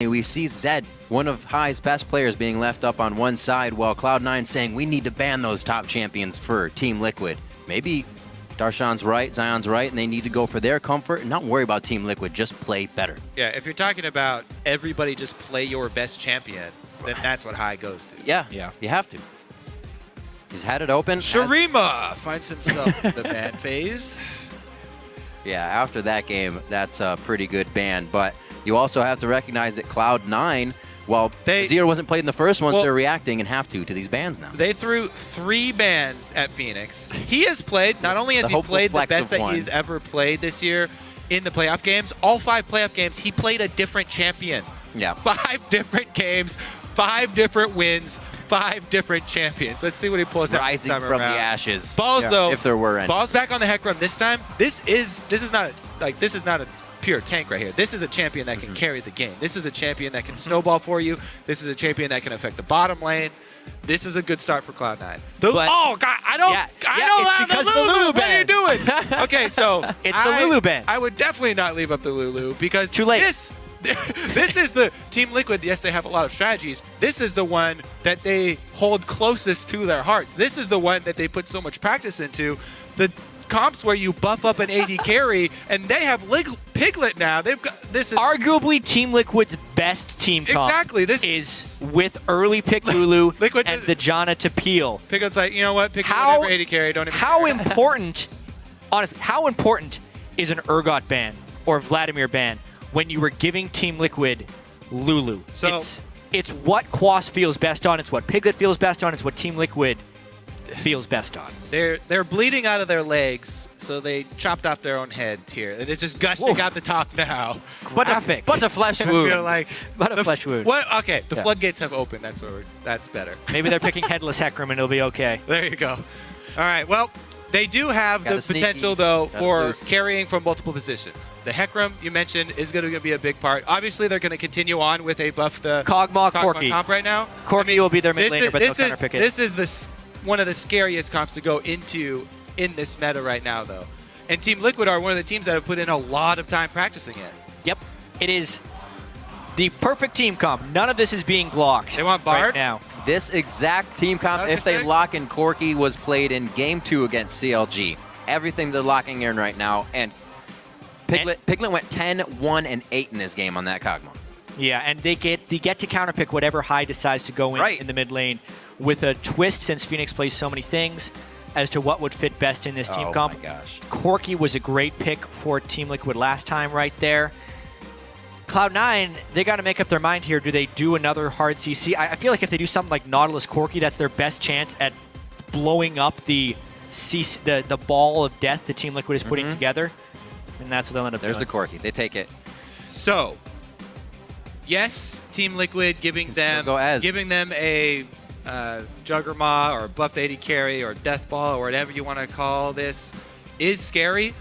We see Zed, one of High's best players, being left up on one side, while Cloud9 saying we need to ban those top champions for Team Liquid. Maybe Darshan's right, Zion's right, and they need to go for their comfort and not worry about Team Liquid, just play better. Yeah, if you're talking about everybody just play your best champion, then that's what High goes to. Yeah, you have to. He's had it open. Shurima finds himself in the ban phase. Yeah, after that game, that's a pretty good ban. But you also have to recognize that Cloud9, while Zero wasn't played in the first one, they're reacting and have to these bans now. They threw 3 bans at Phoenix. He has played, not only has he played the best that he's ever played this year in the playoff games, all 5 playoff games, he played a different champion. Yeah. 5 different games, 5 different wins, 5 different champions. Let's see what he pulls out. Rising from the ashes. Balls though, if there were any. Balls back on the Heck Run this time. This is not a pure tank right here. This is a champion that can carry the game. This is a champion that can snowball for you. This is a champion that can affect the bottom lane. This is a good start for Cloud9. Oh God, I know the Lulu. What are you doing? Okay, so it's the Lulu ban. I would definitely not leave up the Lulu because too late. This is the Team Liquid. Yes, they have a lot of strategies. This is the one that they hold closest to their hearts. This is the one that they put so much practice into. The comps where you buff up an AD carry, and they have Piglet now. They've got this is arguably Team Liquid's best team comp. Exactly. This is with early pick Lulu and the Janna to peel. Piglet's like, you know what? Pick whatever AD carry. Don't even. How important? Honestly, how important is an Urgot ban or Vladimir ban when you were giving Team Liquid Lulu? So it's what Quas feels best on. It's what Piglet feels best on. It's what Team Liquid feels best on. They're bleeding out of their legs, so they chopped off their own head here. And it's just gushing out the top now. Graphic. But the flesh wound. I feel like but a flesh wound. What? Okay, the floodgates have opened. That's better. Maybe they're picking Headless Heckram and it'll be okay. There you go. All right. Well, they do have the potential, though, for carrying from multiple positions. The Heckram, you mentioned, is going to be a big part. Obviously, they're going to continue on with a buff the Kog'Maw Corki comp right now. Corki will be their mid laner, but they'll counterpick it. This is one of the scariest comps to go into in this meta right now, though. And Team Liquid are one of the teams that have put in a lot of time practicing it. Yep. It is the perfect team comp. None of this is being blocked. They want Bard right now. This exact team comp, if they lock in Corki, was played in Game 2 against CLG. Everything they're locking in right now, and Piglet went 10, 1, and 8 in this game on that Kog'Maw. Yeah, and they get to counterpick whatever High decides to go in the mid lane with a twist, since Phoenix plays so many things, as to what would fit best in this team comp. Oh my gosh. Corki was a great pick for Team Liquid last time right there. Cloud9, they got to make up their mind here. Do they do another hard CC? I feel like if they do something like Nautilus Corki, that's their best chance at blowing up the ball of death the Team Liquid is putting together. And that's what they'll end up doing. There's the Corki. They take it. So, yes, Team Liquid giving them a Juggernaut or buffed AD carry or Death Ball or whatever you want to call this is scary.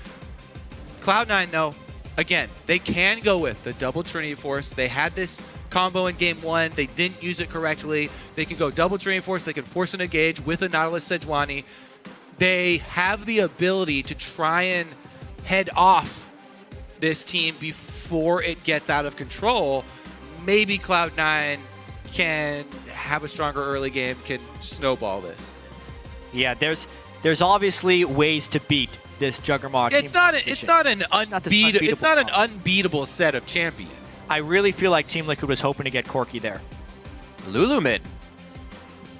Cloud9, though, again, they can go with the double Trinity Force. They had this combo in Game 1. They didn't use it correctly. They can go double Trinity Force. They can force an engage with a Nautilus Sejuani. They have the ability to try and head off this team before it gets out of control. Maybe Cloud9 can have a stronger early game, can snowball this. Yeah, there's obviously ways to beat this Juggernaut. It's not an unbeatable set of champions. I really feel like Team Liquid was hoping to get Corki there. Lulu mid.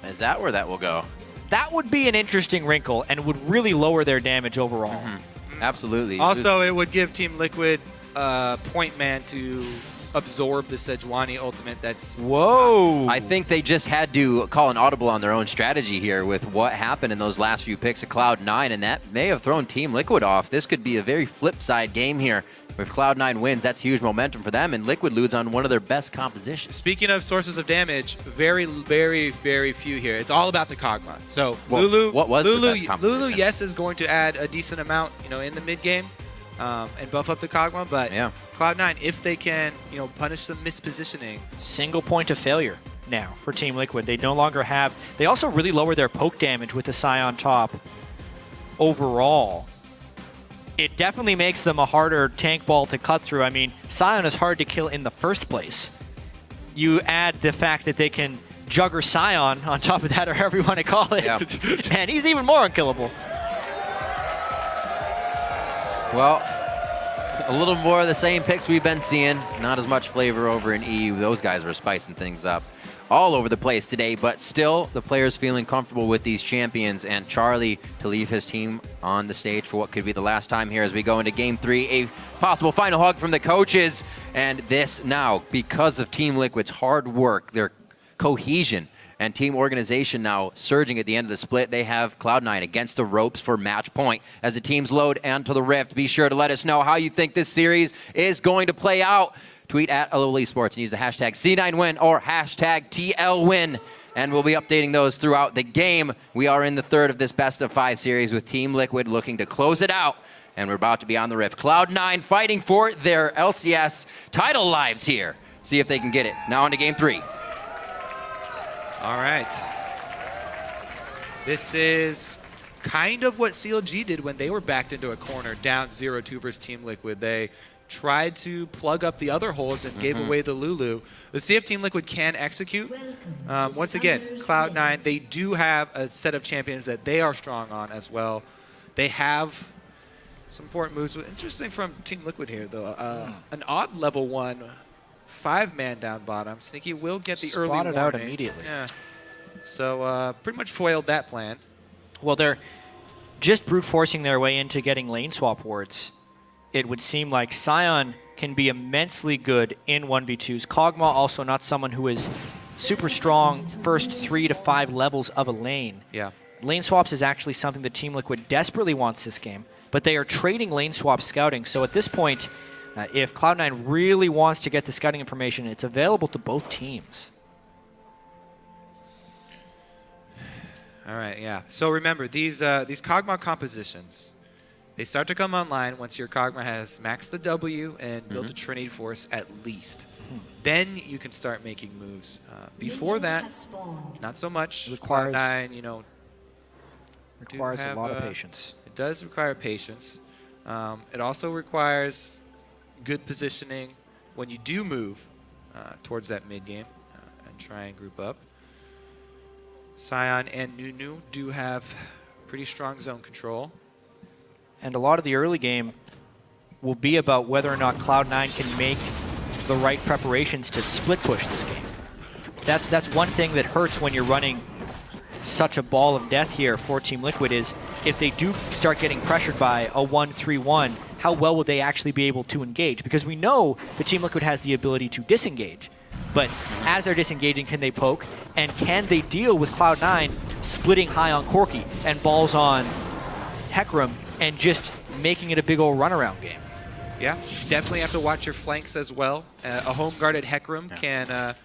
Is that where that will go? That would be an interesting wrinkle and would really lower their damage overall. Absolutely. Also, it would give Team Liquid point man to absorb the Sejuani ultimate. That's I think they just had to call an audible on their own strategy here with what happened in those last few picks of Cloud9, and that may have thrown Team Liquid off. This could be a very flip side game here. If Cloud9 wins, that's huge momentum for them, and Liquid loses on one of their best compositions. Speaking of sources of damage, very, very, very few here. It's all about the Kog'Maw. So Lulu, what was the best composition? Lulu, yes, is going to add a decent amount, in the mid game, and buff up the Kog'Maw. But Cloud9, if they can, punish some mispositioning. Single point of failure now for Team Liquid. They no longer have. They also really lower their poke damage with the Psy on top. Overall, it definitely makes them a harder tank ball to cut through. I mean, Sion is hard to kill in the first place. you add the fact that they can Jugger Scion on top of that, or however you want to call it, and he's even more unkillable. Well, a little more of the same picks we've been seeing. Not as much flavor over in EU. Those guys were spicing things up all over the place today, but still the players feeling comfortable with these champions, and Charlie to leave his team on the stage for what could be the last time here as we go into Game 3. A possible final hug from the coaches, and this now, because of Team Liquid's hard work, their cohesion and team organization now surging at the end of the split. They have Cloud9 against the ropes for match point as the teams load onto the Rift. Be sure to let us know how you think this series is going to play out. Tweet at LOL Esports and use the hashtag C9win or hashtag TLWin, and we'll be updating those throughout the game. We are in the third of this best of 5 series with Team Liquid looking to close it out, and we're about to be on the Rift. Cloud9 fighting for their LCS title lives here. See if they can get it. Now on to Game 3. All right. This is kind of what CLG did when they were backed into a corner, down 0-2 versus Team Liquid. They tried to plug up the other holes and gave away the Lulu. Let's see if Team Liquid can execute. Once again, Cloud9, they do have a set of champions that they are strong on as well. They have some important moves. Interesting from Team Liquid here, though. An odd level 1. 5-man down bottom. Sneaky will get the early warning. Spotted out immediately. Yeah. So pretty much foiled that plan. Well, they're just brute forcing their way into getting lane swap wards. It would seem like Scion can be immensely good in 1v2s. Kog'Maw also not someone who is super strong first 3 to 5 levels of a lane. Yeah. Lane swaps is actually something that Team Liquid desperately wants this game, but they are trading lane swap scouting. So at this point, if Cloud9 really wants to get the scouting information, it's available to both teams. All right, yeah. So remember, these Kog'Maw compositions, they start to come online once your Kog'Maw has maxed the W and built a Trinity Force at least. Then you can start making moves. Before that, not so much. Requires, Cloud9, you know, requires a lot of patience. It does require patience. It also requires good positioning when you do move towards that mid game and try and group up. Scion and Nunu do have pretty strong zone control. And a lot of the early game will be about whether or not Cloud9 can make the right preparations to split push this game. That's one thing that hurts when you're running such a ball of death here for Team Liquid, is if they do start getting pressured by a 1-3-1, how well will they actually be able to engage? Because we know the Team Liquid has the ability to disengage, but as they're disengaging, can they poke? And can they deal with Cloud9 splitting high on Corki and balls on Hecarim and just making it a big old runaround game? Yeah, definitely have to watch your flanks as well. A home-guarded Hecarim can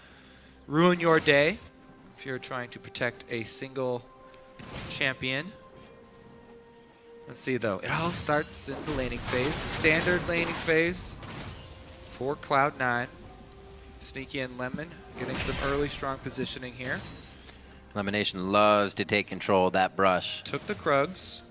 ruin your day if you're trying to protect a single champion. Let's see, though. It all starts in the laning phase. Standard laning phase for Cloud9. Sneaky and Lemon getting some early strong positioning here. Lemonation loves to take control of that brush. Took the Krugs.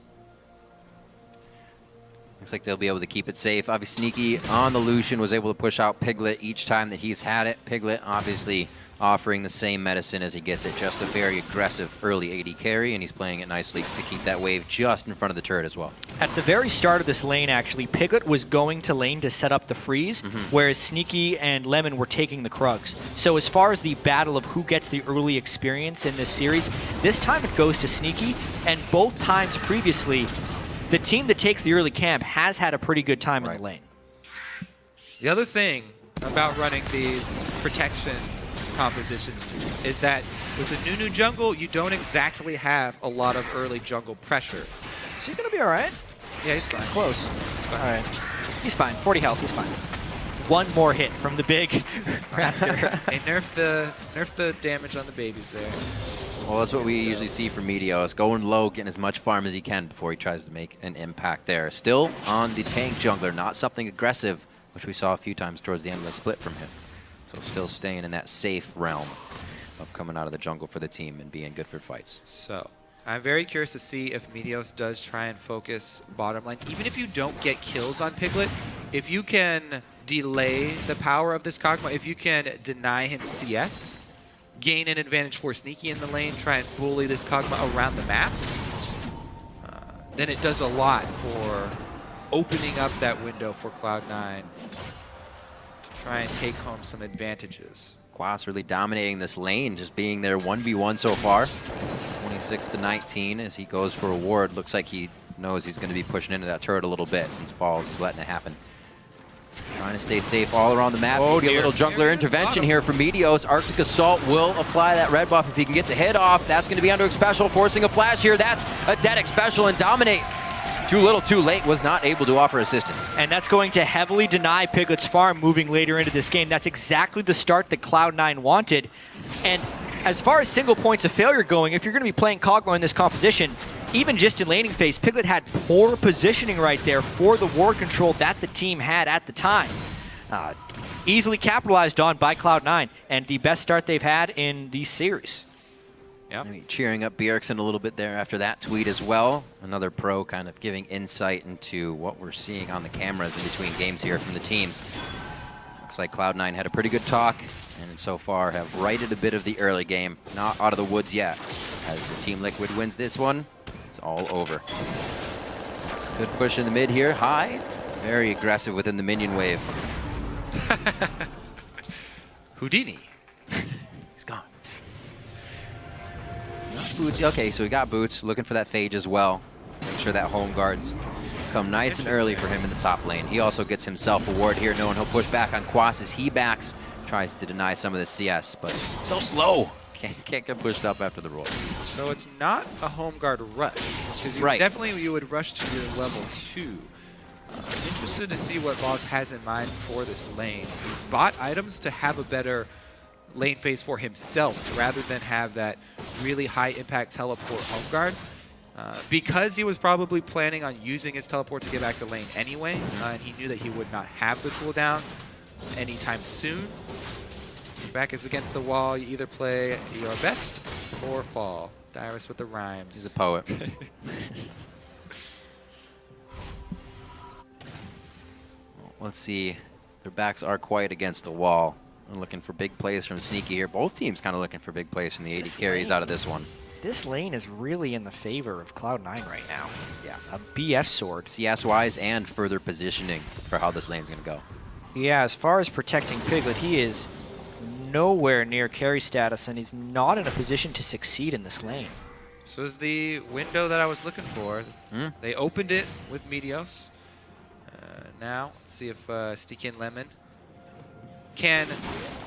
Looks like they'll be able to keep it safe. Obviously, Sneaky on the Lucian was able to push out Piglet each time that he's had it. Piglet obviously offering the same medicine as he gets it. Just a very aggressive early AD carry, and he's playing it nicely to keep that wave just in front of the turret as well. At the very start of this lane, actually, Piglet was going to lane to set up the freeze, whereas Sneaky and Lemon were taking the Krugs. So as far as the battle of who gets the early experience in this series, this time it goes to Sneaky, and both times previously, the team that takes the early camp has had a pretty good time in the lane. The other thing about running these protection compositions is that with the Nunu jungle, you don't exactly have a lot of early jungle pressure. Is he going to be all right? Yeah, he's fine. Close. He's fine. All right. He's fine. 40 health. He's fine. One more hit from the big Raptor. Hey, nerf the damage on the babies there. Well, that's what we usually see from Meteos. Going low, getting as much farm as he can before he tries to make an impact there. Still on the tank jungler, not something aggressive, which we saw a few times towards the end of the split from him. So still staying in that safe realm of coming out of the jungle for the team and being good for fights. So I'm very curious to see if Meteos does try and focus bottom lane. Even if you don't get kills on Piglet, if you can delay the power of this Kog'Maw, if you can deny him CS, gain an advantage for Sneaky in the lane, try and bully this Kog'Maw around the map, then it does a lot for opening up that window for Cloud9 to try and take home some advantages. Quas really dominating this lane, just being there 1v1 so far. 26-19 as he goes for a ward. Looks like he knows he's going to be pushing into that turret a little bit since Balls is letting it happen. Trying to stay safe all around the map. Maybe a little jungler intervention here for Meteos. Arctic Assault will apply that red buff if he can get the hit off. That's going to be under special, forcing a flash here. That's a Dedic special, and Dominate, too little too late, was not able to offer assistance. And that's going to heavily deny Piglet's farm moving later into this game. That's exactly the start that Cloud9 wanted. And as far as single points of failure going, if you're going to be playing Kog'Maw in this composition, even just in laning phase, Piglet had poor positioning right there for the ward control that the team had at the time. Easily capitalized on by Cloud9, and the best start they've had in the series. Yep. Maybe cheering up Bjergsen a little bit there after that tweet as well. Another pro kind of giving insight into what we're seeing on the cameras in between games here from the teams. Looks like Cloud9 had a pretty good talk, and so far have righted a bit of the early game. Not out of the woods yet. As Team Liquid wins this one, it's all over. Good push in the mid here, high. Very aggressive within the minion wave. Houdini. He's gone. Boots. Okay, so we got Boots looking for that Phage as well. Make sure that home guards come nice and early for him in the top lane. He also gets himself a ward here, knowing he'll push back on Quas as he backs, tries to deny some of the CS, but so slow. Can't get pushed up after the roll. So it's not a home guard rush, because definitely you would rush to your level 2. I'm interested to see what Balls has in mind for this lane. He's bought items to have a better lane phase for himself rather than have that really high impact teleport home guard. Because he was probably planning on using his teleport to get back to lane anyway, and he knew that he would not have the cooldown anytime soon. Back is against the wall. You either play your best or fall. Dyrus with the rhymes. He's a poet. Let's see. Their backs are quite against the wall. I'm looking for big plays from Sneaky here. Both teams kind of looking for big plays from the AD carries out of this one. This lane is really in the favor of Cloud9 right now. Yeah, a BF sword. CS-wise and further positioning for how this lane's going to go. Yeah, as far as protecting Piglet, he is nowhere near carry status, and he's not in a position to succeed in this lane. So is the window that I was looking for. They opened it with Meteos. Now, let's see if Sticky and Lemon can...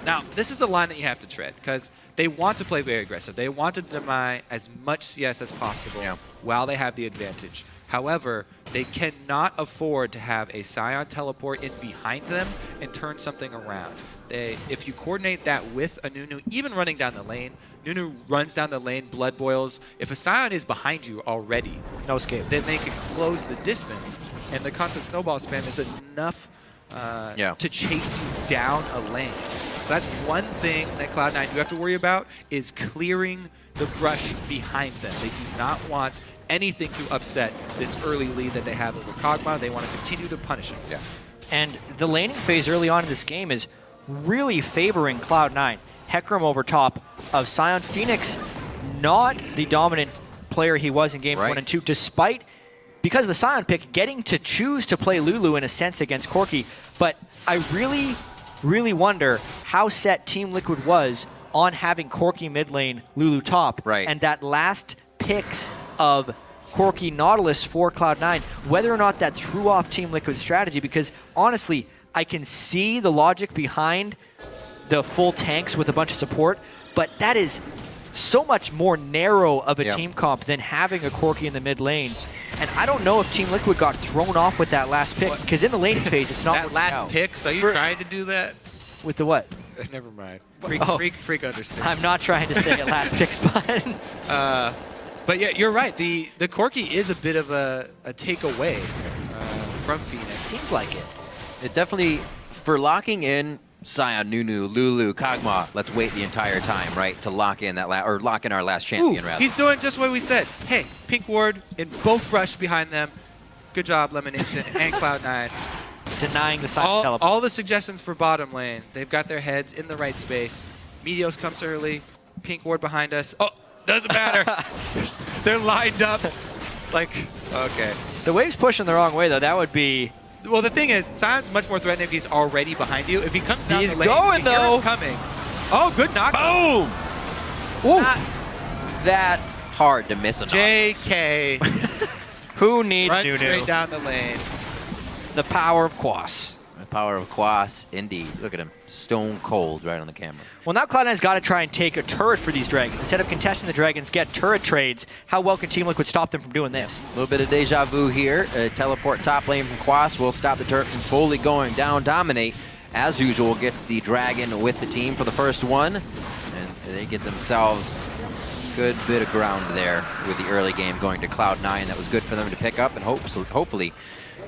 Now, this is the line that you have to tread, because they want to play very aggressive. They want to deny as much CS as possible while they have the advantage. However, they cannot afford to have a Scion teleport in behind them and turn something around. If you coordinate that with a Nunu, even running down the lane, Nunu runs down the lane, blood boils. If a Scion is behind you already, no escape, then they can close the distance, and the constant snowball spam is enough to chase you down a lane. So that's one thing that Cloud9 do have to worry about, is clearing the brush behind them. They do not want anything to upset this early lead that they have over Kog'Maw. They want to continue to punish him. Yeah. And the laning phase early on in this game is really favoring Cloud9. Hecarim over top of Scion. Phoenix, not the dominant player he was in games 1 and 2, despite, because of the Scion pick, getting to choose to play Lulu in a sense against Corki. But I really wonder how set Team Liquid was on having Corki mid lane, Lulu top, and that last picks of Corki Nautilus for Cloud9, whether or not that threw off Team Liquid's strategy, because honestly, I can see the logic behind the full tanks with a bunch of support, but that is so much more narrow of a team comp than having a Corki in the mid lane. And I don't know if Team Liquid got thrown off with that last pick, because in the laning phase, it's not that last pick. So you trying to do that with the what? Never mind. Freak understand. I'm not trying to say a last pick spot. But yeah, you're right. The Corki is a bit of a takeaway from Phoenix. Seems like it. It definitely, for locking in Scion, Nunu, Lulu, Kog'Maw, let's wait the entire time, right, to lock in that lock in our last champion. Rather. He's doing just what we said. Hey, pink ward in both brush behind them. Good job, Lemonation and Cloud9. denying the silent teleport. All the suggestions for bottom lane, they've got their heads in the right space. Meteos comes early. Pink ward behind us. Oh, doesn't matter. They're lined up. Like, okay. The wave's pushing the wrong way, though. That would be... Well, the thing is, Sion's much more threatening if he's already behind you. If he comes down the lane, going, you hear though. him coming. Oh, good knockdown. Boom! Ooh. Not that hard to miss a JK. Who needs Run Nunu? straight down the lane. The power of Quas. The power of Quas, indeed. Look at him, stone cold right on the camera. Well, now Cloud9's got to try and take a turret for these Dragons. Instead of contesting the Dragons, get turret trades. How well can Team Liquid stop them from doing this? A little bit of deja vu here. Teleport top lane from Quas will stop the turret from fully going down. Dominate, as usual, gets the Dragon with the team for the first one. And they get themselves a good bit of ground there with the early game going to Cloud9. That was good for them to pick up and hopefully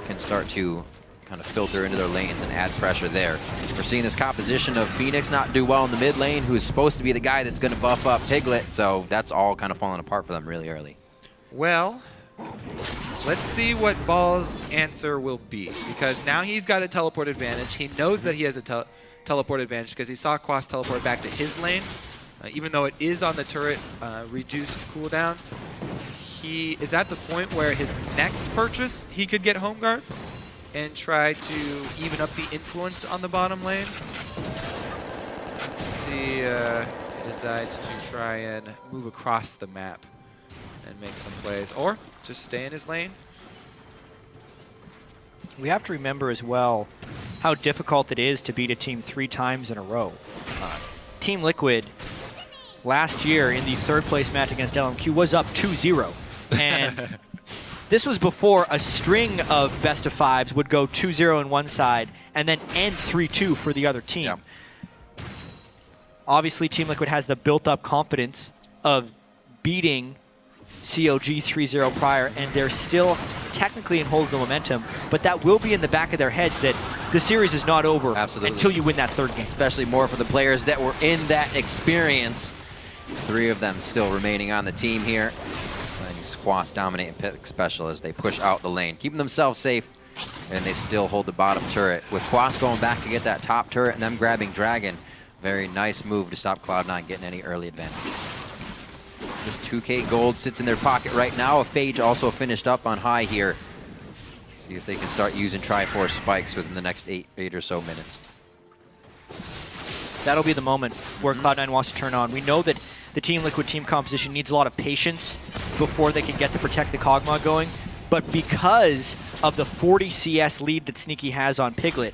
can start to kind of filter into their lanes and add pressure there. We're seeing this composition of Phoenix not do well in the mid lane, who's supposed to be the guy that's going to buff up Piglet, so that's all kind of falling apart for them really early. Well, let's see what Ball's answer will be, because now he's got a teleport advantage. He knows that he has a teleport advantage because he saw Quas teleport back to his lane. Even though it is on the turret reduced cooldown, he is at the point where his next purchase, he could get home guards and try to even up the influence on the bottom lane. Let's see, he decides to try and move across the map and make some plays, or just stay in his lane. We have to remember as well how difficult it is to beat a team 3 times in a row. Team Liquid last year in the 3rd place match against LMQ was up 2-0. And this was before a string of best of 5s would go 2-0 on one side and then end 3-2 for the other team. Yeah. Obviously, Team Liquid has the built-up confidence of beating COG 3-0 prior, and they're still technically in hold of the momentum, but that will be in the back of their heads that the series is not over until you win that 3rd game. Especially more for the players that were in that experience. 3 of them still remaining on the team here. Quas dominate and pick special as they push out the lane, keeping themselves safe, and they still hold the bottom turret. With Quas going back to get that top turret and them grabbing Dragon, very nice move to stop Cloud9 getting any early advantage. This 2K gold sits in their pocket right now. A Phage also finished up on high here. See if they can start using Triforce spikes within the next 8 or so minutes. That'll be the moment where Cloud9 wants to turn on. We know that the Team Liquid team composition needs a lot of patience before they can get the Protect the Kog'Maw going, but because of the 40 CS lead that Sneaky has on Piglet,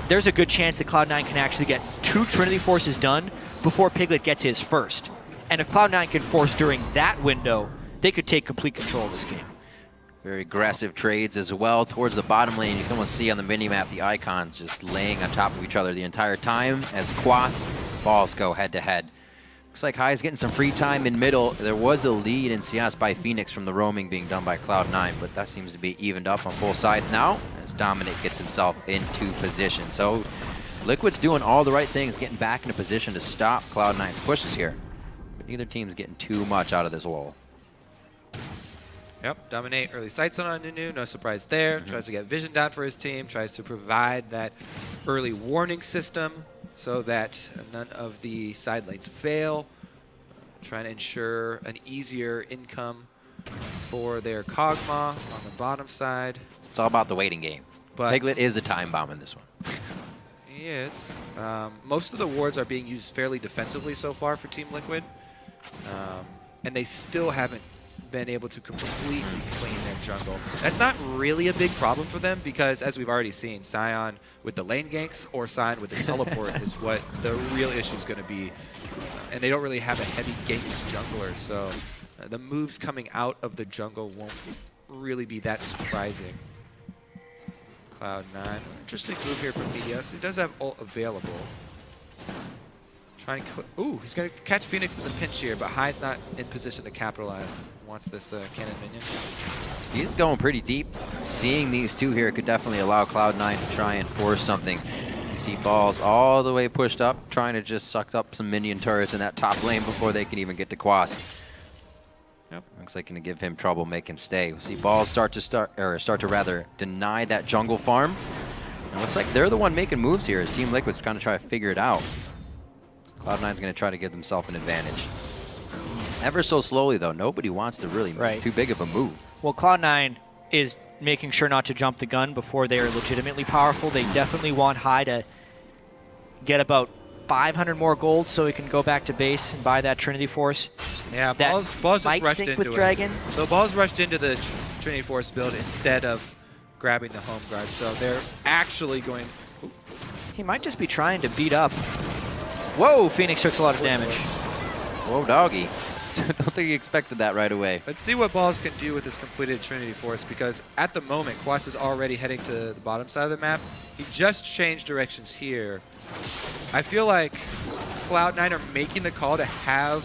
there's a good chance that Cloud9 can actually get 2 Trinity Forces done before Piglet gets his first. And if Cloud9 can force during that window, they could take complete control of this game. Very aggressive trades as well towards the bottom lane. You can almost see on the minimap the icons just laying on top of each other the entire time as Quas Balls go head-to-head. Looks like Hai's getting some free time in middle. There was a lead in CS by Phoenix from the roaming being done by Cloud9, but that seems to be evened up on both sides now as Dominic gets himself into position. So Liquid's doing all the right things, getting back into position to stop Cloud9's pushes here. But neither team's getting too much out of this lull. Yep, Dominate early sights on Nunu, no surprise there. Tries to get vision down for his team, tries to provide that early warning system so that none of the side lanes fail. Trying to ensure an easier income for their Kog'Maw on the bottom side. It's all about the waiting game. But Piglet is a time bomb in this one. He is. Most of the wards are being used fairly defensively so far for Team Liquid. And they still haven't been able to completely clean their jungle. That's not really a big problem for them because, as we've already seen, Sion with the lane ganks or Sion with the teleport is what the real issue is going to be. And they don't really have a heavy ganking jungler, so the moves coming out of the jungle won't really be that surprising. Cloud9, interesting move here from Meteos. He does have ult available. Trying to, ooh, he's going to catch Phoenix in the pinch here, but Hai's not in position to capitalize. Wants this cannon minion. He is going pretty deep. Seeing these two here could definitely allow Cloud9 to try and force something. You see Balls all the way pushed up, trying to just suck up some minion turrets in that top lane before they can even get to Quas. Yep. Looks like going to give him trouble, make him stay. We see Balls start to rather deny that jungle farm. It looks like they're the one making moves here as Team Liquid's kind of trying to figure it out. Cloud9's going to try to give themselves an advantage. Ever so slowly, though. Nobody wants to really make too big of a move. Well, Cloud9 is making sure not to jump the gun before they are legitimately powerful. They definitely want High to get about 500 more gold so he can go back to base and buy that Trinity Force. Yeah, Balls just rushed into with Dragon. So Balls rushed into the Trinity Force build instead of grabbing the home guard. So they're actually going... Ooh. He might just be trying to beat up. Whoa, Phoenix took a lot of damage. Whoa, doggy. Don't think he expected that right away. Let's see what Balls can do with this completed Trinity Force, because at the moment, Quas is already heading to the bottom side of the map. He just changed directions here. I feel like Cloud9 are making the call to have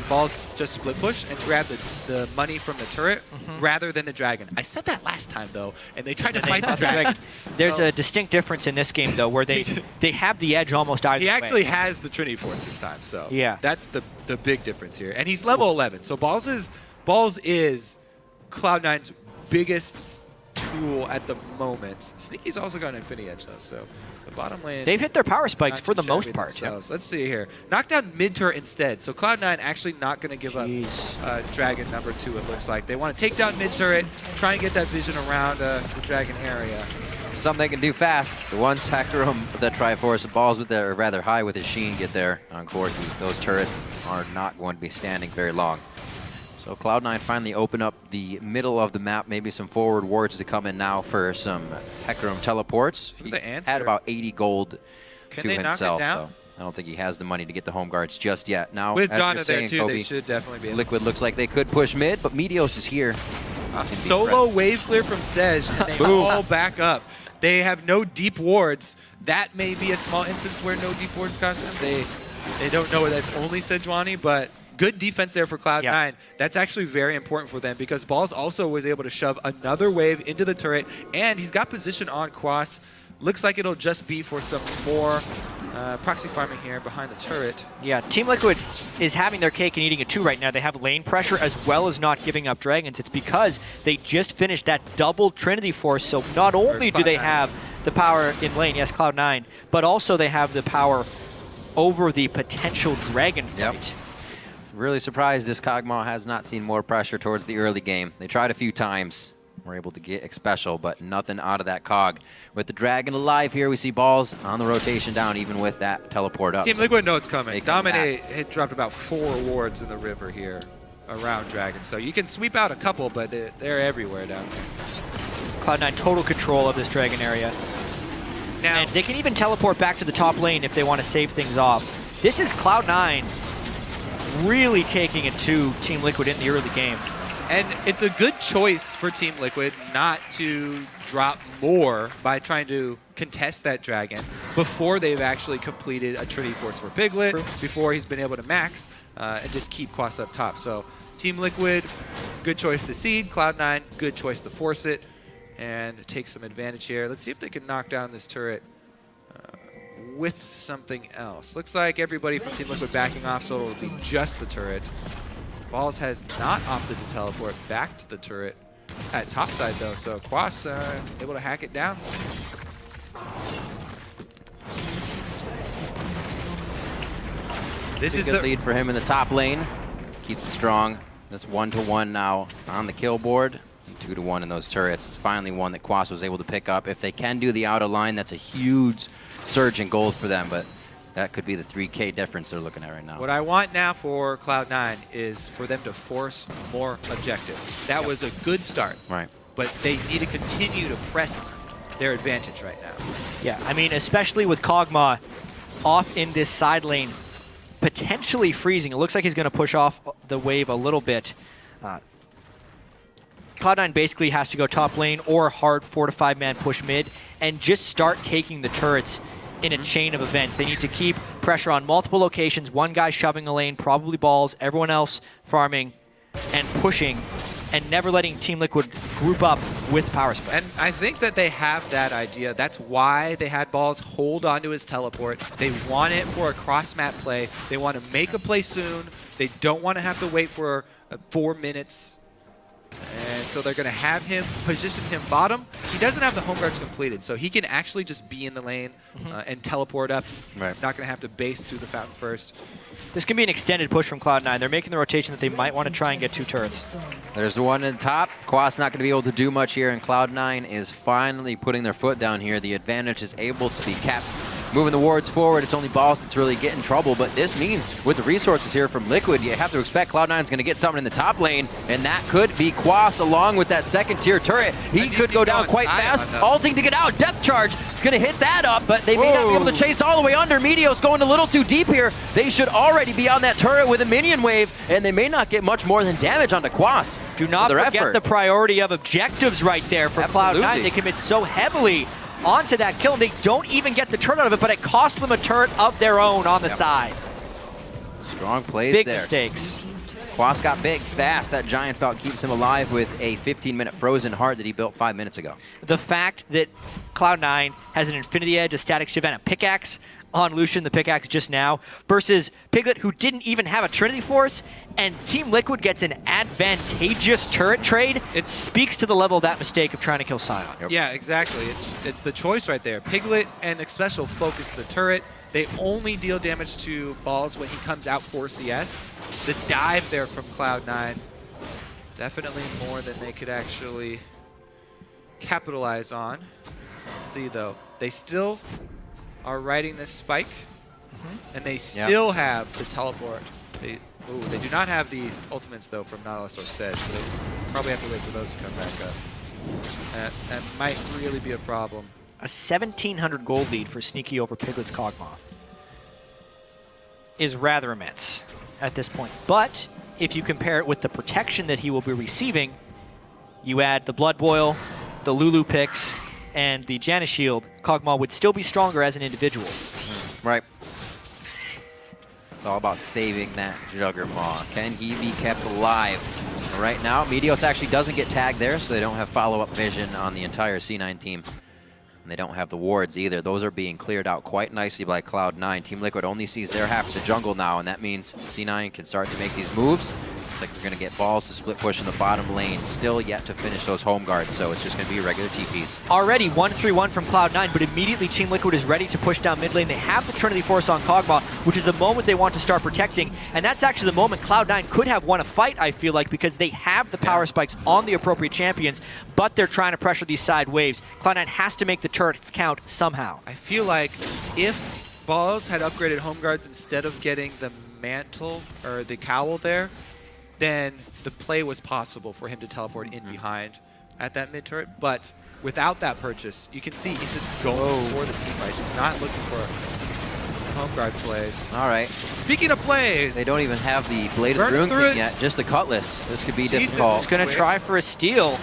Balls just split push and grab the money from the turret rather than the dragon. I said that last time, though, and they tried to fight the dragon. There's a distinct difference in this game, though, where they have the edge almost either way. He actually has the Trinity Force this time, so yeah, that's the big difference here. And he's level 11, so Balls is Cloud9's biggest tool at the moment. Sneaky's also got an Infinity Edge, though, so the bottom lane... They've hit their power spikes for the most part. Yep. Let's see here. Knock down mid-turret instead. So Cloud9 actually not going to give up Dragon number 2, it looks like. They want to take down mid-turret, try and get that vision around the Dragon area. Something they can do fast. The one Hecarim that Triforce Balls with their rather High with his Sheen get there on Corki. Those turrets are not going to be standing very long. So Cloud9 finally open up the middle of the map, maybe some forward wards to come in now for some Hecarim teleports. He had about 80 gold to himself, so I don't think he has the money to get the home guards just yet. Now, with as John you're there saying, too, Kobe, they should definitely be. Liquid looks like they could push mid, but Meteos is here. Solo wave clear from Sej, and they all back up. They have no deep wards. That may be a small instance where no deep wards cost them. They don't know that it's only Sejuani, but good defense there for Cloud9. Yeah. That's actually very important for them because Balls also was able to shove another wave into the turret, and he's got position on Quas. Looks like it'll just be for some more proxy farming here behind the turret. Yeah, Team Liquid is having their cake and eating it too right now. They have lane pressure as well as not giving up dragons. It's because they just finished that double Trinity Force, so not only do they have the power in lane, yes, Cloud9, but also they have the power over the potential dragon fight. Yep. Really surprised this Kog'Maw has not seen more pressure towards the early game. They tried a few times. Were able to get special, but nothing out of that Cog. With the Dragon alive here, we see Balls on the rotation down, even with that teleport up. Team Liquid know it's coming. Dominate had dropped about 4 wards in the river here around Dragon. So you can sweep out a couple, but they're everywhere down there. Cloud9 total control of this Dragon area. Now, and they can even teleport back to the top lane if they want to save things off. This is Cloud9 really taking it to Team Liquid in the early game. And it's a good choice for Team Liquid not to drop more by trying to contest that Dragon before they've actually completed a Trinity Force for Piglet, before he's been able to max, and just keep Quas up top. So Team Liquid, good choice to seed. Cloud9, good choice to force it and take some advantage here. Let's see if they can knock down this turret with something else. Looks like everybody from Team Liquid backing off, so it'll be just the turret. Balls has not opted to teleport back to the turret at topside, though, so Quas able to hack it down. This is a good lead for him in the top lane. Keeps it strong. That's 1-1 now on the kill board. 2-1 in those turrets. It's finally one that Quas was able to pick up. If they can do the outer line, that's a huge surge in gold for them, but that could be the 3K difference they're looking at right now. What I want now for Cloud9 is for them to force more objectives. That was a good start, right? But they need to continue to press their advantage right now. Yeah, I mean, especially with Kog'Maw off in this side lane, potentially freezing. It looks like he's going to push off the wave a little bit. Cloud9 basically has to go top lane or hard 4 to 5 man push mid and just start taking the turrets in a chain of events. They need to keep pressure on multiple locations, one guy shoving a lane, probably Balls, everyone else farming and pushing, and never letting Team Liquid group up with power spike. And I think that they have that idea. That's why they had Balls hold onto his teleport. They want it for a cross-map play. They want to make a play soon. They don't want to have to wait for 4 minutes. And so they're going to have him, position him bottom. He doesn't have the home guards completed, so he can actually just be in the lane and teleport up. Right. He's not going to have to base to the fountain first. This can be an extended push from Cloud9. They're making the rotation that they might want to try and get 2 turrets. There's the one in the top. Quas not going to be able to do much here, and Cloud9 is finally putting their foot down here. The advantage is able to be kept. Moving the wards forward, it's only Balls that's really getting trouble, but this means with the resources here from Liquid, you have to expect Cloud9 is going to get something in the top lane, and that could be Quas along with that second-tier turret. He could go down quite fast, ulting to get out. Depth charge is going to hit that up, but they may not be able to chase all the way under. Meteos going a little too deep here. They should already be on that turret with a minion wave, and they may not get much more than damage onto Quas. Do not forget the priority of objectives right there for Cloud9. They commit so heavily onto that kill, and they don't even get the turn out of it, but it costs them a turret of their own on the side. Strong plays Big there. mistakes. Quas got big fast. That Giant Spout keeps him alive with a 15-minute frozen heart that he built 5 minutes ago. The fact that Cloud9 has an Infinity Edge, a Static Shiv, and a pickaxe on Lucian, the pickaxe just now, versus Piglet, who didn't even have a Trinity Force, and Team Liquid gets an advantageous turret trade. It speaks to the level of that mistake of trying to kill Sion. Yep. Yeah, exactly. It's the choice right there. Piglet and Xpecial focus the turret. They only deal damage to Balls when he comes out for CS. The dive there from Cloud9, definitely more than they could actually capitalize on. Let's see, though. They still are riding this spike, and they still have the teleport. They do not have these ultimates, though, from Nautilus or Sedge, so they probably have to wait for those to come back up. That might really be a problem. A 1,700 gold lead for Sneaky over Piglet's Kog'Maw is rather immense at this point. But if you compare it with the protection that he will be receiving, you add the Blood Boil, the Lulu picks, and the Janus Shield, Kog'Maw would still be stronger as an individual. Right. It's all about saving that Juggermaw. Can he be kept alive? Right now, Meteos actually doesn't get tagged there, so they don't have follow-up vision on the entire C9 team. And they don't have the wards either. Those are being cleared out quite nicely by Cloud9. Team Liquid only sees their half of the jungle now, and that means C9 can start to make these moves. Looks like they're going to get Balls to split push in the bottom lane. Still yet to finish those home guards, so it's just going to be regular TPs. Already 1-3-1 from Cloud9, but immediately Team Liquid is ready to push down mid lane. They have the Trinity Force on Kog'Maw, which is the moment they want to start protecting, and that's actually the moment Cloud9 could have won a fight, I feel like, because they have the power spikes on the appropriate champions, but they're trying to pressure these side waves. Cloud9 has to make the turrets count somehow. I feel like if Balls had upgraded home guards instead of getting the mantle or the cowl there, then the play was possible for him to teleport in behind at that mid turret. But without that purchase, you can see he's just going for the team fight. He's not looking for home guard plays. All right. Speaking of plays, they don't even have the Blade of the Rune King yet, just the Cutlass. This could be difficult. He's going to try for a steal.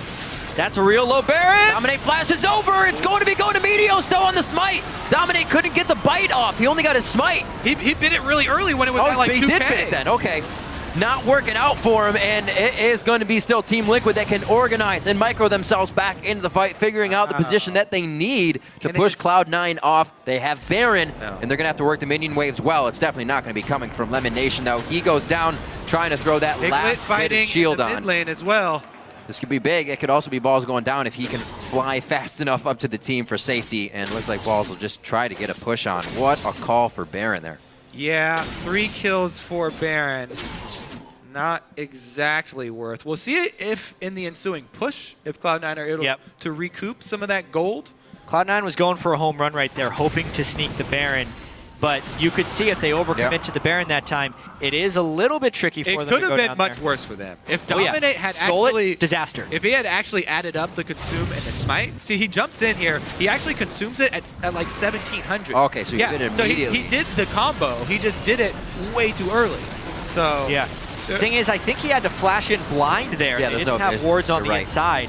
That's a real low Baron. Dominate flash is over. It's going to be going to Meteos though on the smite. Dominate couldn't get the bite off. He only got his smite. He bit it really early when it was at like 2K. He did bit it then. Okay. Not working out for him, and it is going to be still Team Liquid that can organize and micro themselves back into the fight, figuring out the position that they need to push Cloud9 off. They have Baron, and they're going to have to work the minion waves well. It's definitely not going to be coming from Lemon Nation, though. He goes down trying to throw that last bit of shield on. Mid lane as well. This could be big. It could also be Balls going down if he can fly fast enough up to the team for safety, and looks like Balls will just try to get a push on. What a call for Baron there. Yeah, 3 kills for Baron. Not exactly worth. We'll see if in the ensuing push, if Cloud9 are able to recoup some of that gold. Cloud9 was going for a home run right there, hoping to sneak the Baron. But you could see if they overcommit to the Baron that time, it is a little bit tricky for them to go down there. It could have been much worse for them. If Dominate had actually... disaster. If he had actually added up the consume and the smite, see, he jumps in here, he actually consumes it at like 1,700. Okay, so he did it immediately. So he did the combo, he just did it way too early. So... Yeah. The thing is, I think he had to flash in blind there. Yeah, they didn't have wards on the inside.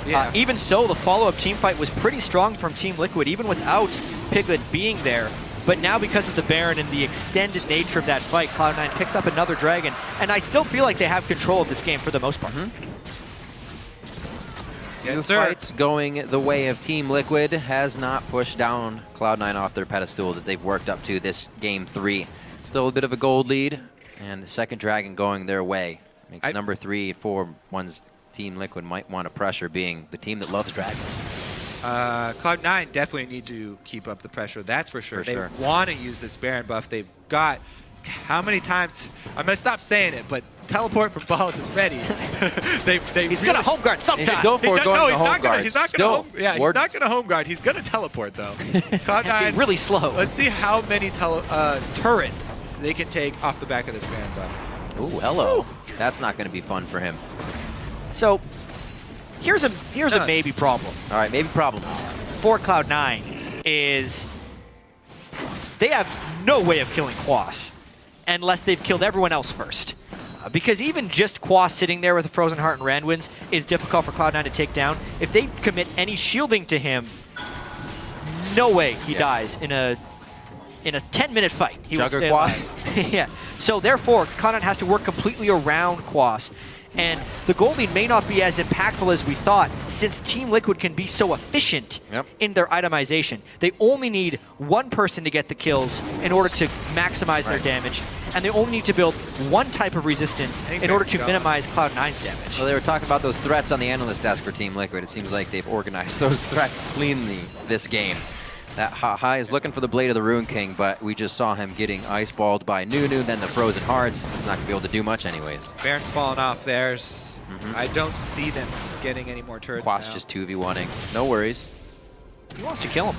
Yeah. Even so, the follow-up team fight was pretty strong from Team Liquid, even without Piglet being there. But now, because of the Baron and the extended nature of that fight, Cloud9 picks up another dragon. And I still feel like they have control of this game for the most part. Yes, sir. Fights going the way of Team Liquid has not pushed down Cloud9 off their pedestal that they've worked up to this Game 3. Still a bit of a gold lead. And the second dragon going their way. Makes number 3, 4 ones Team Liquid might want to pressure, being the team that loves dragons. Cloud9 definitely need to keep up the pressure, that's for sure. They sure. want to use this Baron buff. They've got, how many times, I'm going to stop saying it, but teleport from balls is ready. He's going to home guard sometime. Go for going to home guard. He's not going to home guard. He's going to teleport, though. Cloud9, really slow. Let's see how many turrets they can take off the back of this Baron buff. Ooh, hello. That's not going to be fun for him. So here's a maybe problem. All right, maybe problem. For Cloud9 is they have no way of killing Quas unless they've killed everyone else first. Because even just Quas sitting there with a Frozen Heart and Randwinds is difficult for Cloud9 to take down. If they commit any shielding to him, no way he dies in a 10-minute fight. He will stay alive. Yeah. So therefore, Cloud9 has to work completely around Quas. And the gold lead may not be as impactful as we thought, since Team Liquid can be so efficient in their itemization. They only need one person to get the kills in order to maximize their damage, and they only need to build one type of resistance in order to minimize Cloud9's damage. Well, they were talking about those threats on the analyst desk for Team Liquid. It seems like they've organized those threats cleanly this game. That Hai is looking for the Blade of the Rune King, but we just saw him getting ice-balled by Nunu, then the Frozen Hearts. He's not going to be able to do much anyways. Baron's falling off theirs. I don't see them getting any more turrets Quas now. just 2v1ing. No worries. He wants to kill him.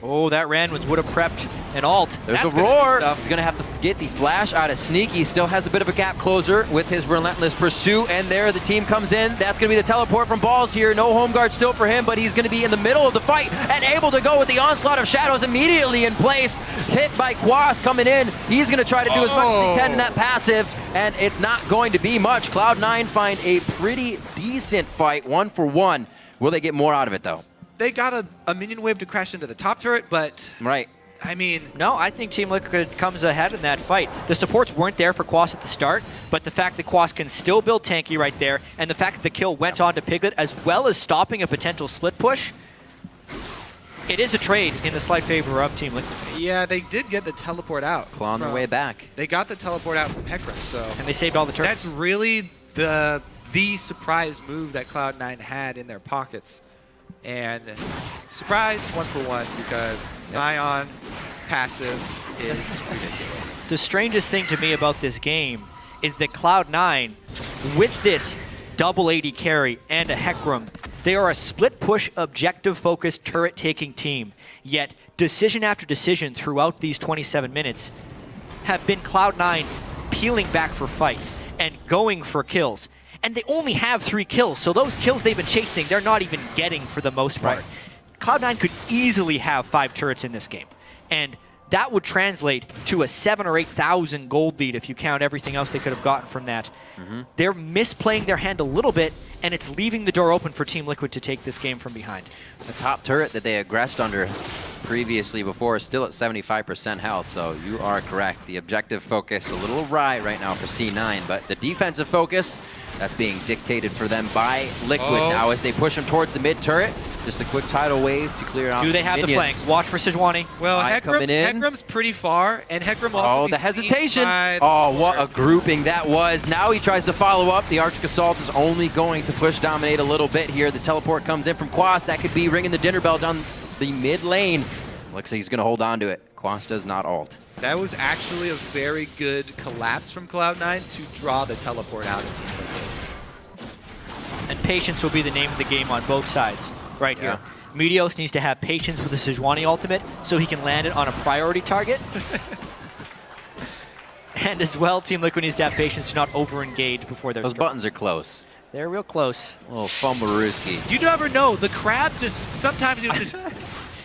Oh, that Randwinds would have prepped an ult. There's a roar. He's going to have to get the flash out of Sneaky. Still has a bit of a gap closer with his relentless pursuit. And there the team comes in. That's going to be the teleport from Balls here. No home guard still for him, but he's going to be in the middle of the fight and able to go with the onslaught of shadows immediately in place. Hit by Quas coming in. He's going to try to do as much as he can in that passive, and it's not going to be much. Cloud9 find a pretty decent fight, 1-for-1. Will they get more out of it, though? They got a minion wave to crash into the top turret, but I mean, no, I think Team Liquid comes ahead in that fight. The supports weren't there for Quas at the start, but the fact that Quas can still build tanky right there, and the fact that the kill went on to Piglet, as well as stopping a potential split push, it is a trade in the slight favor of Team Liquid. Yeah, they did get the teleport out. Clawing their way back. They got the teleport out from Hecarim, so. And they saved all the turrets. That's really the surprise move that Cloud9 had in their pockets. And surprise, 1-for-1, because Zion passive is ridiculous. The strangest thing to me about this game is that Cloud9, with this double AD carry and a Hecarim, they are a split push, objective-focused, turret-taking team. Yet, decision after decision throughout these 27 minutes have been Cloud9 peeling back for fights and going for kills. And they only have 3 kills, so those kills they've been chasing, they're not even getting for the most part. Cloud9 could easily have 5 turrets in this game. And that would translate to a 7,000 or 8,000 gold lead if you count everything else they could have gotten from that. They're misplaying their hand a little bit, and it's leaving the door open for Team Liquid to take this game from behind. The top turret that they aggressed under previously before is still at 75% health, so you are correct. The objective focus a little awry right now for C9, but the defensive focus, that's being dictated for them by Liquid now as they push them towards the mid turret. Just a quick tidal wave to clear out. Do they have the flanks? Watch for Sejuani. Well, Hecarim's pretty far, and Hecarim also the hesitation. Oh, what a grouping that was. Now he tries to follow up. The Arctic Assault is only going to push Dominate a little bit here. The teleport comes in from Quas. That could be ringing the dinner bell down the mid lane. Looks like he's going to hold on to it. Quas does not ult. That was actually a very good collapse from Cloud9 to draw the teleport out of Team Liquid. And patience will be the name of the game on both sides right here. Meteos needs to have patience with the Sejuani ultimate so he can land it on a priority target. And as well, Team Liquid needs to have patience to not over-engage before they're Those buttons are close. They're real close. A little fumblerooski. You never know. The crab just, sometimes he'll just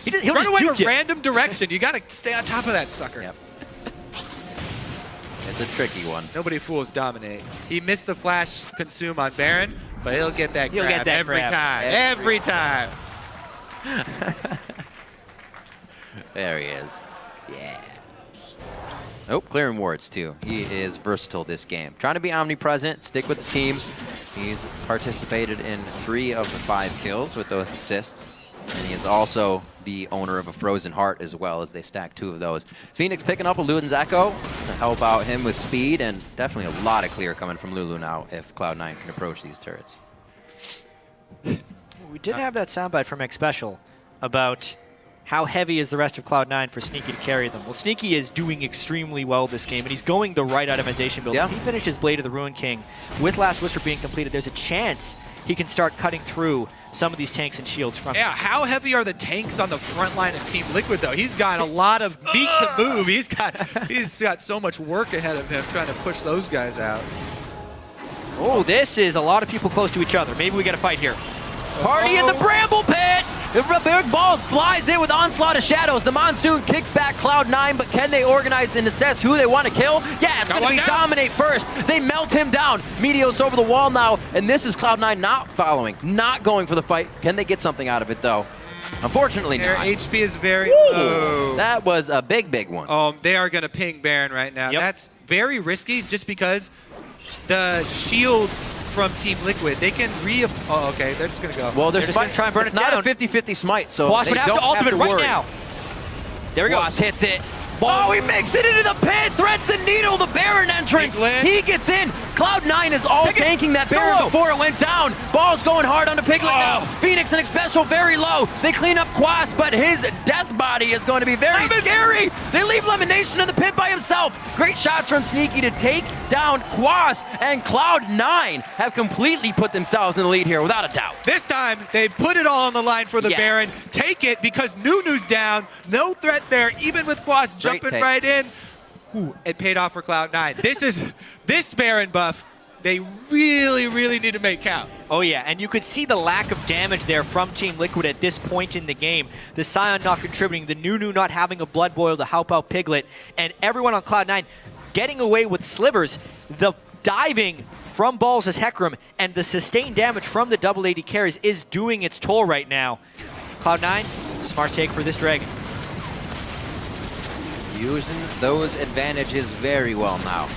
he'll run just away in a juke random direction. You got to stay on top of that sucker. Yep. It's a tricky one. Nobody fools Dominate. He missed the flash consume on Baron, but he'll get that grab every time. Every time. There he is. Yeah. Oh, clearing wards too. He is versatile this game. Trying to be omnipresent, stick with the team. He's participated in 3 of the 5 kills with those assists. And he is also the owner of a Frozen Heart as well, as they stack 2 of those. Phoenix picking up a Luden's Echo to help out him with speed, and definitely a lot of clear coming from Lulu now if Cloud9 can approach these turrets. We did have that soundbite from X Special about how heavy is the rest of Cloud9 for Sneaky to carry them. Well, Sneaky is doing extremely well this game, and he's going the right itemization build. Yeah. If he finishes Blade of the Ruin King with Last Whisper being completed, there's a chance he can start cutting through some of these tanks and shields from Yeah, how heavy are the tanks on the front line of Team Liquid, though? He's got a lot of meat to move. He's got so much work ahead of him trying to push those guys out. Oh, this is a lot of people close to each other. Maybe we get a fight here. Party in the Bramble Pit! Big Balls flies in with Onslaught of Shadows. The Monsoon kicks back Cloud9, but can they organize and assess who they want to kill? Yeah, it's going to be Dominate first. They melt him down. Meteos over the wall now, and this is Cloud9 not following, not going for the fight. Can they get something out of it, though? Unfortunately Their not. HP is very low. That was a big one. They are going to ping Baron right now. Yep. That's very risky just because the shields from Team Liquid, they can okay, they're just going to go. Well, They're just going to try and burn it's it not down. a 50-50 smite, so Boss they would have don't to ultimate right worry. now. There he goes. Boss hits it. Oh, he makes it into the pit, threads the needle, the Baron entrance. Piglet. He gets in. Cloud9 is all Piglet. tanking that Baron Solo. before it went down. Ball's going hard on the Piglet now. Phoenix and Special very low. They clean up Quas, but his death body is going to be very scary. They leave Lemonation in the pit by himself. Great shots from Sneaky to take down Quas, and Cloud9 have completely put themselves in the lead here without a doubt. This time, they put it all on the line for the Baron. Take it because Nunu's down. No threat there, even with Quas jumping right in. Ooh, it paid off for Cloud9. This Baron buff, they really need to make count. Oh yeah, and you could see the lack of damage there from Team Liquid at this point in the game. The Scion not contributing, the Nunu not having a Blood Boil to help out Piglet, and everyone on Cloud9 getting away with slivers. The diving from Balls as Hecarim and the sustained damage from the double AD carries is doing its toll right now. Cloud9, smart take for this Dragon. Using those advantages very well now.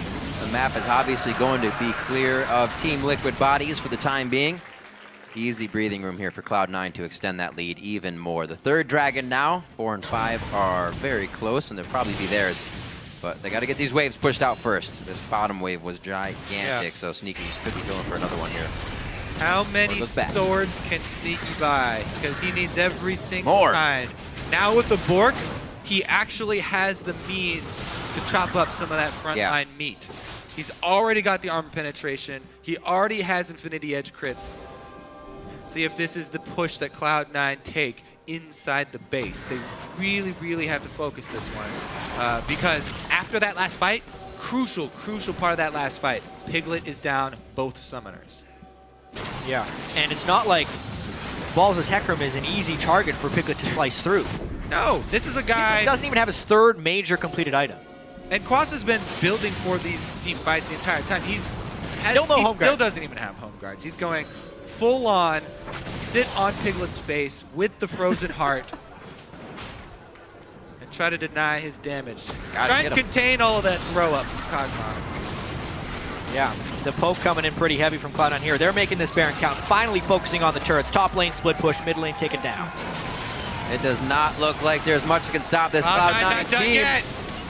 The map is obviously going to be clear of Team Liquid bodies for the time being. Easy breathing room here for Cloud9 to extend that lead even more. The third Dragon now, 4 and 5 are very close, and they'll probably be theirs. But they got to get these waves pushed out first. This bottom wave was gigantic, so Sneaky could be going for another one here. How many swords can Sneaky buy? Because he needs every single kind. Now with the Bork, he actually has the means to chop up some of that frontline meat. He's already got the armor penetration. He already has Infinity Edge crits. Let's see if this is the push that Cloud9 take inside the base. They really have to focus this one. Because after that last fight, crucial part of that last fight, Piglet is down both summoners. Yeah, and it's not like Balls' Hecarim is an easy target for Piglet to slice through. No, this is a guy... He doesn't even have his third major completed item. And Quas has been building for these team fights the entire time. He still doesn't even have home guards. He's going full on, sit on Piglet's face with the frozen heart, and try to deny his damage. Try and contain all of that throw up from Kog'Maw. Yeah, the poke coming in pretty heavy from Cloud9 here. They're making this Baron count, finally focusing on the turrets. Top lane split push, mid lane take it down. It does not look like there's much that can stop this Cloud9 team.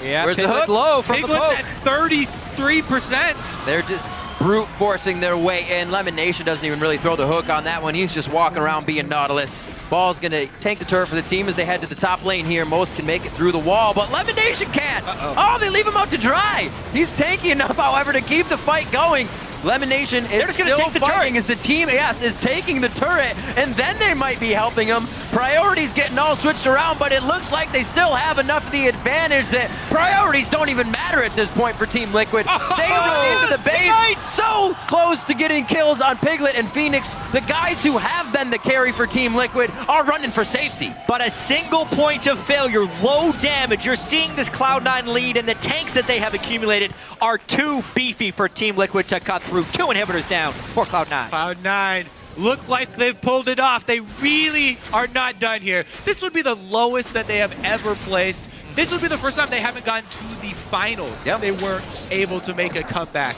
Yeah, where's the hook? Low from Piglet's the poke. at 33%. They're just brute forcing their way in. Lemonation doesn't even really throw the hook on that one. He's just walking around being Nautilus. Ball's gonna tank the turret for the team as they head to the top lane here. Most can make it through the wall, but Lemonation can't. Oh, they leave him out to dry. He's tanky enough, however, to keep the fight going. Lemonation is still fighting as the team, is taking the turret, and then they might be helping him. Priorities getting all switched around, but it looks like they still have enough of the advantage that priorities don't even matter at this point for Team Liquid. They run into the base, so close to getting kills on Piglet and Phoenix. The guys who have been the carry for Team Liquid are running for safety. But a single point of failure, low damage. You're seeing this Cloud9 lead, and the tanks that they have accumulated are too beefy for Team Liquid to cut through. 2 inhibitors down for Cloud9. Cloud9 look like they've pulled it off. They really are not done here. This would be the lowest that they have ever placed. This would be the first time they haven't gone to the finals. They weren't able to make a comeback.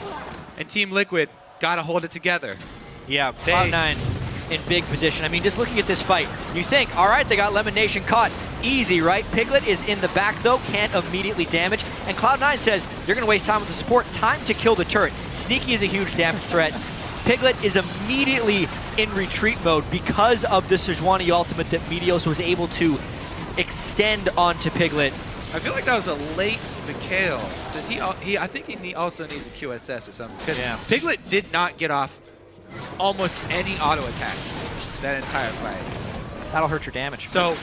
And Team Liquid got to hold it together. Yeah, Cloud9 in big position. I mean, just looking at this fight, you think, all right, they got Lemonation caught. Easy, right? Piglet is in the back, though, can't immediately damage. And Cloud9 says, you're going to waste time with the support. Time to kill the turret. Sneaky is a huge damage threat. Piglet is immediately in retreat mode because of the Sejuani ultimate that Meteos was able to extend onto Piglet. I feel like that was a late Mikhails. Does he? I think he also needs a QSS or something. Because Piglet did not get off almost any auto attacks that entire fight. That'll hurt your damage. So,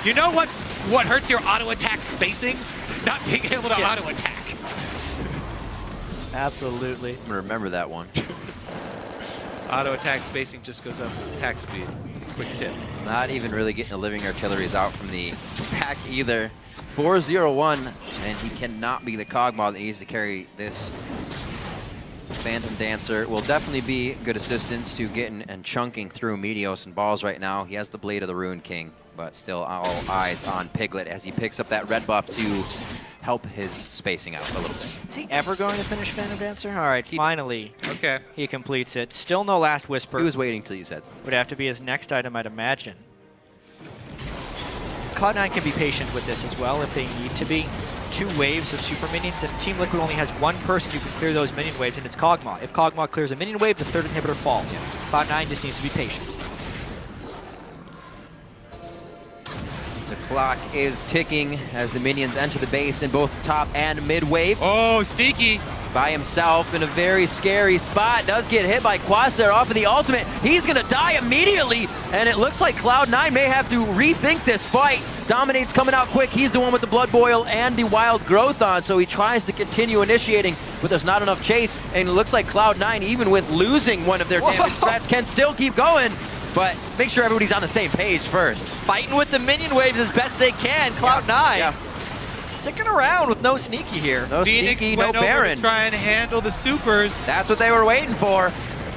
you know what hurts your auto attack spacing? Not being able to auto attack. Absolutely. I'm gonna remember that one. Auto attack spacing just goes up with attack speed. Quick tip. Not even really getting the living artilleries out from the pack either. 4-0-1, and he cannot be the Kog'Maw that needs to carry this. Phantom Dancer will definitely be good assistance to getting and chunking through Meteos and balls right now. He has the Blade of the Rune King, but still all eyes on Piglet as he picks up that red buff to help his spacing out a little bit. Is he ever going to finish Phantom Dancer? All right, finally. Okay. He completes it. Still no Last Whisper. He was waiting till you said so. Would have to be his next item, I'd imagine. Cloud9 can be patient with this as well if they need to be. 2 waves of super minions, and Team Liquid only has 1 person who can clear those minion waves, and it's Kog'Maw. If Kog'Maw clears a minion wave, the 3rd inhibitor falls. Cloud9 just needs to be patient. The clock is ticking as the minions enter the base in both top and mid wave. Oh, sneaky. By himself in a very scary spot. Does get hit by Quas there off of the ultimate. He's going to die immediately, and it looks like Cloud9 may have to rethink this fight. Dominate's coming out quick. He's the one with the Blood Boil and the Wild Growth on, so he tries to continue initiating, but there's not enough chase, and it looks like Cloud9, even with losing one of their damage threats, can still keep going. But make sure everybody's on the same page first. Fighting with the minion waves as best they can. Cloud9 sticking around with no sneaky here. No Phoenix sneaky, went no over Baron. to try and handle the supers. That's what they were waiting for.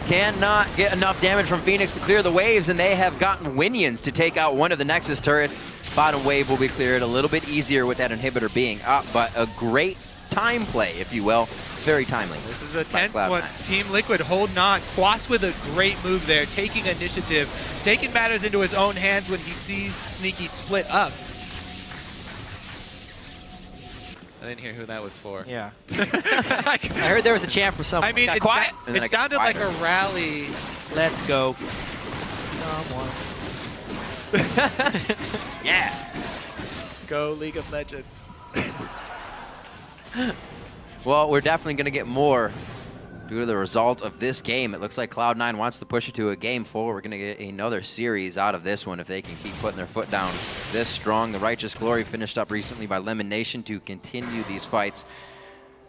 Cannot get enough damage from Phoenix to clear the waves, and they have gotten Winions to take out one of the Nexus turrets. Bottom wave will be cleared a little bit easier with that inhibitor being up, but a great time play, if you will. Very timely. This is a tense one. Team Liquid holding on. Quas with a great move there, taking initiative, taking matters into his own hands when he sees Sneaky split up. I didn't hear who that was for. Yeah. I heard there was a chant from someone. I mean, it sounded like a rally. Let's go. Someone. Yeah. Go League of Legends. Well, we're definitely going to get more due to the result of this game. It looks like Cloud9 wants to push it to a game 4. We're going to get another series out of this one if they can keep putting their foot down this strong. The Righteous Glory finished up recently by Lemon Nation to continue these fights.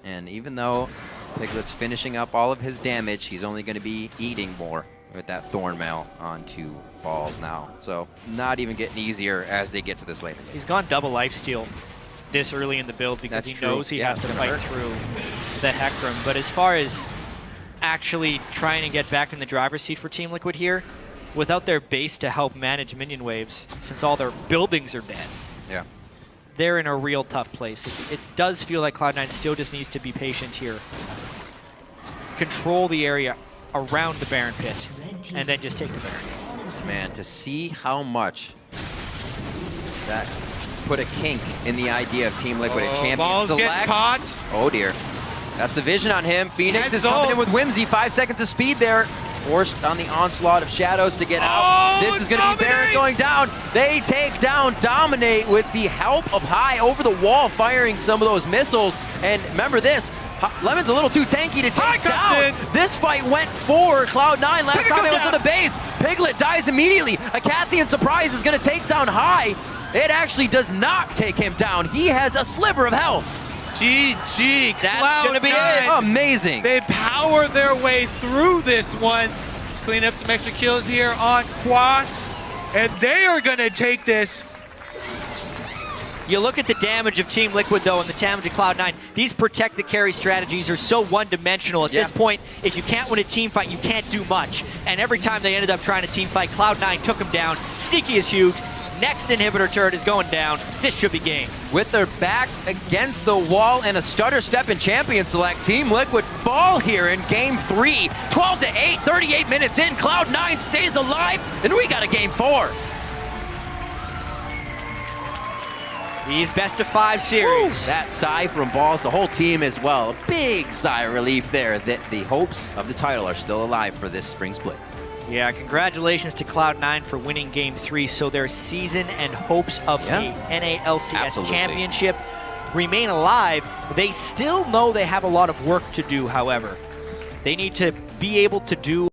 And even though Piglet's finishing up all of his damage, he's only going to be eating more with that Thorn Mail onto balls now. So not even getting easier as they get to this later. He's gone double lifesteal this early in the build because he knows he has to fight through the Hecarim. But as far as actually trying to get back in the driver's seat for Team Liquid here, without their base to help manage minion waves, since all their buildings are dead, they're in a real tough place. It does feel like Cloud9 still just needs to be patient here. Control the area around the Baron pit, and then just take the Baron. Man, to see how much that put a kink in the idea of Team Liquid at champion balls select. Get caught. Oh dear. That's the vision on him. Phoenix is coming in with Whimsy. 5 seconds of speed there. Forced on the onslaught of Shadows to get out. This is going to be Baron going down. They take down Dominate with the help of High over the wall, firing some of those missiles. And remember this, Lemon's a little too tanky to take down. This fight went for Cloud9 last time it was in the base. Piglet dies immediately. A Cathian Surprise is going to take down High. It actually does not take him down. He has a sliver of health. GG, that's going to be it. Amazing. They power their way through this one. Clean up some extra kills here on Quas, and they are going to take this. You look at the damage of Team Liquid, though, and the damage of Cloud9. These protect the carry strategies are so one-dimensional. At this point, if you can't win a team fight, you can't do much. And every time they ended up trying to team fight, Cloud9 took them down. Sneaky is huge. Next inhibitor turret is going down. This should be game. With their backs against the wall and a stutter step in Champion Select, Team Liquid fall here in Game 3. 12-8, 38 minutes in. Cloud9 stays alive, and we got a Game 4. These best-of-5 series. That sigh from Balls, the whole team as well. A big sigh of relief there that the hopes of the title are still alive for this spring split. Yeah, congratulations to Cloud9 for winning Game 3. So their season and hopes of the NALCS championship remain alive. They still know they have a lot of work to do, however. They need to be able to do